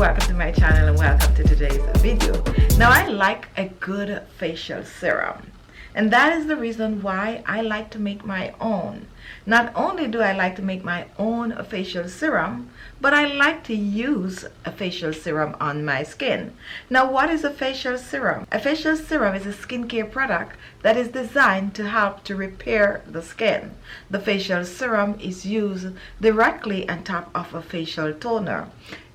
welcome to my channel and welcome to today's video. Now I like a good facial serum, and that is the reason why I like to make my own. Not only do I like to make my own facial serum, but I like to use a facial serum on my skin. Now what is a facial serum? A facial serum is a skincare product that is designed to help to repair the skin. The facial serum is used directly on top of a facial toner.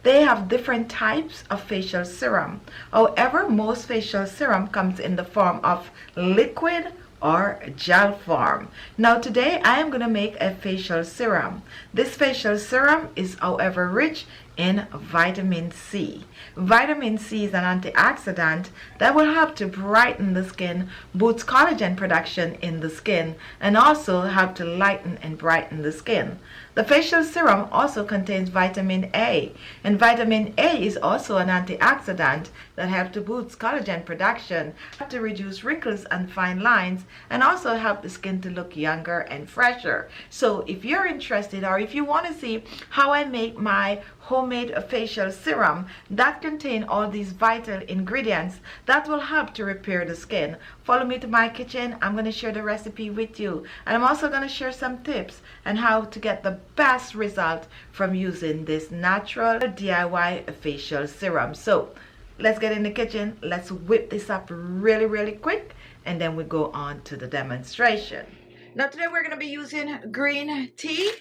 They have different types of facial serum. However, most facial serum comes in the form of liquid or gel form. Now today I am going to make a facial serum. This facial serum is however rich in vitamin C. Vitamin C is an antioxidant that will help to brighten the skin, boost collagen production in the skin, and also help to lighten and brighten the skin. The facial serum also contains vitamin A, and vitamin A is also an antioxidant that helps to boost collagen production, help to reduce wrinkles and fine lines, and also help the skin to look younger and fresher. So if you're interested, or if you want to see how I make my homemade facial serum that contain all these vital ingredients that will help to repair the skin, follow me to my kitchen. I'm going to share the recipe with you, and I'm also going to share some tips on how to get the best result from using this natural DIY facial serum. So let's get in the kitchen, let's whip this up really quick, and then we go on to the demonstration. Now today we're going to be using green tea.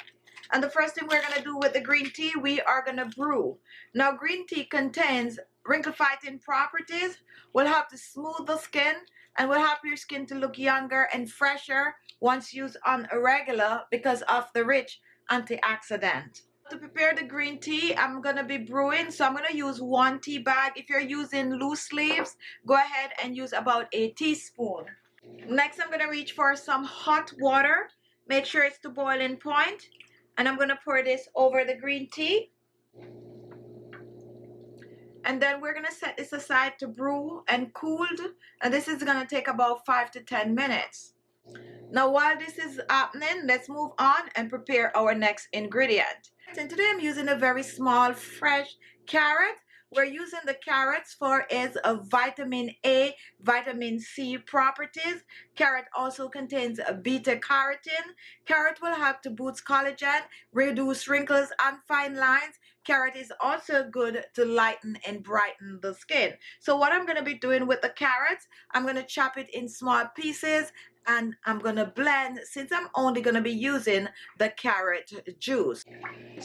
And the first thing we're going to do with the green tea, we are going to brew. Now, green tea contains wrinkle fighting properties, will help to smooth the skin, and will help your skin to look younger and fresher once used on a regular because of the rich antioxidant. To prepare the green tea, I'm going to be brewing, so I'm going to use 1 tea bag. If you're using loose leaves, go ahead and use about a teaspoon. Next, I'm going to reach for some hot water. Make sure it's to boiling point. And I'm going to pour this over the green tea. And then we're going to set this aside to brew and cooled. And this is going to take about 5 to 10 minutes. Now while this is happening, let's move on and prepare our next ingredient. And today I'm using a very small fresh carrot. We're using the carrots for its vitamin A, vitamin C properties. Carrot also contains beta carotene. Carrot will help to boost collagen, reduce wrinkles and fine lines. Carrot is also good to lighten and brighten the skin. So what I'm going to be doing with the carrots, I'm going to chop it in small pieces, and I'm going to blend, since I'm only going to be using the carrot juice.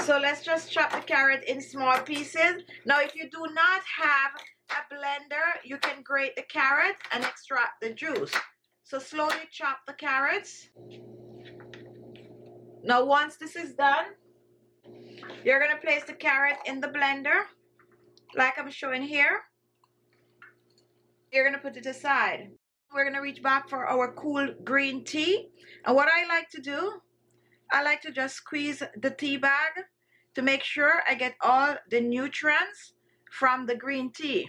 So let's just chop the carrot in small pieces. Now if you do not have a blender, you can grate the carrot and extract the juice. So slowly chop the carrots. Now once this is done, you're going to place the carrot in the blender like I'm showing here. You're going to put it aside. We're going to reach back for our cool green tea. And what I like to do, I like to just squeeze the tea bag to make sure I get all the nutrients from the green tea.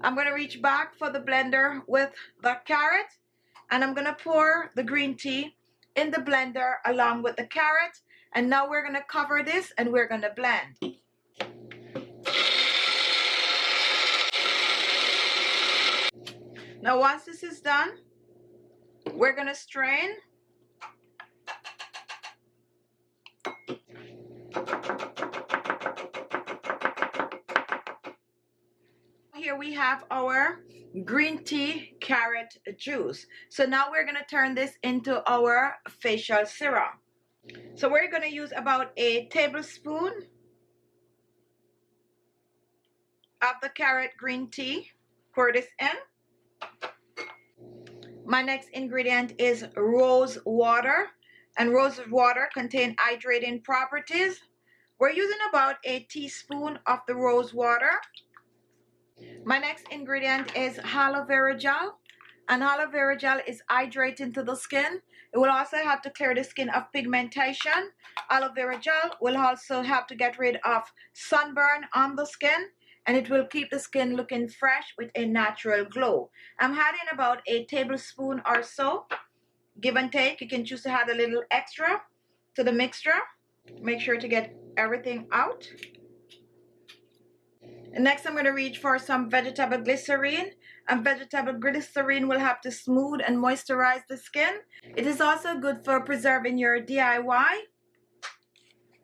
I'm going to reach back for the blender with the carrot, and I'm going to pour the green tea in the blender along with the carrot. And now we're going to cover this and we're going to blend. Now once this is done, we're going to strain. Here we have our green tea carrot juice. So now we're going to turn this into our facial serum. So we're going to use about a tablespoon of the carrot green tea. Pour this in. My next ingredient is rose water, and rose water contains hydrating properties. We're using about a teaspoon of the rose water. My next ingredient is aloe vera gel, and aloe vera gel is hydrating to the skin. It will also help to clear the skin of pigmentation. Aloe vera gel will also help to get rid of sunburn on the skin, and it will keep the skin looking fresh with a natural glow. I'm adding about a tablespoon or so, give and take. You can choose to add a little extra to the mixture. Make sure to get everything out. And next I'm going to reach for some vegetable glycerin. And vegetable glycerin will help to smooth and moisturize the skin. It is also good for preserving your DIY.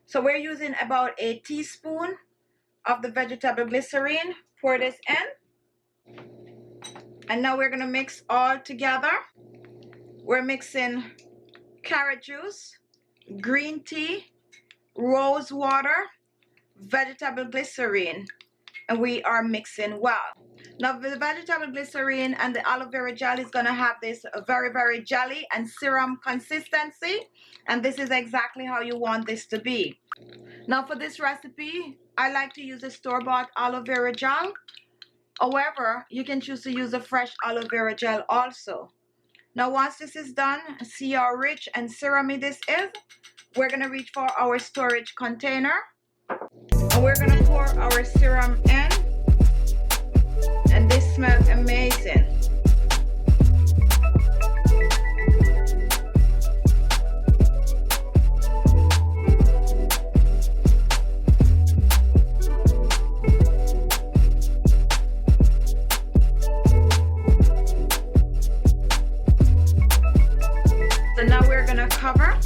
So we're using about a teaspoon of the vegetable glycerin. Pour this in. And now we're going to mix all together. We're mixing carrot juice, green tea, rose water, vegetable glycerin, and we are mixing well. Now the vegetable glycerin and the aloe vera gel is going to have this very jelly and serum consistency, and this is exactly how you want this to be. Now for this recipe, I like to use a store-bought aloe vera gel. However, you can choose to use a fresh aloe vera gel also. Now once this is done, see how rich and serumy this is. We're going to reach for our storage container. And we're going to pour our serum in. And this smells amazing. So now we're going to cover.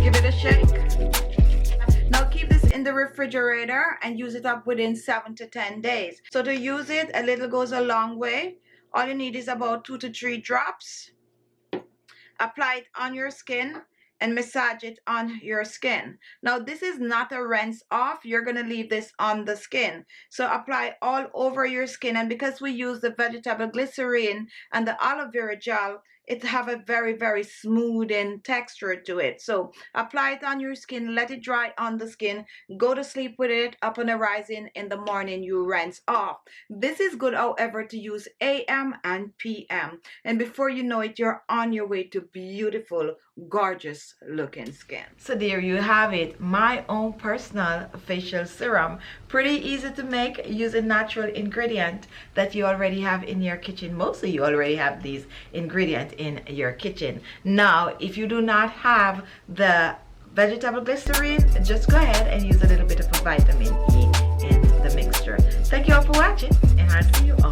Give it a shake. Now keep this in the refrigerator and use it up within 7 to 10 days. So to use it, a little goes a long way. All you need is about 2 to 3 drops. Apply it on your skin and massage it on your skin. Now this is not a rinse off. You're going to leave this on the skin. So apply all over your skin, and because we use the vegetable glycerin and the aloe vera gel, it have a very smoothing texture to it. So apply it on your skin, let it dry on the skin, go to sleep with it. Upon arising in the morning, you rinse off. This is good, however, to use AM and PM, and before you know it, you're on your way to beautiful, gorgeous looking skin. So there you have it, my own personal facial serum. Pretty easy to make using natural ingredient that you already have in your kitchen. Mostly you already have these ingredients in your kitchen. Now if you do not have the vegetable glycerin, just go ahead and use a little bit of vitamin E in the mixture. Thank you all for watching, and I'll see you all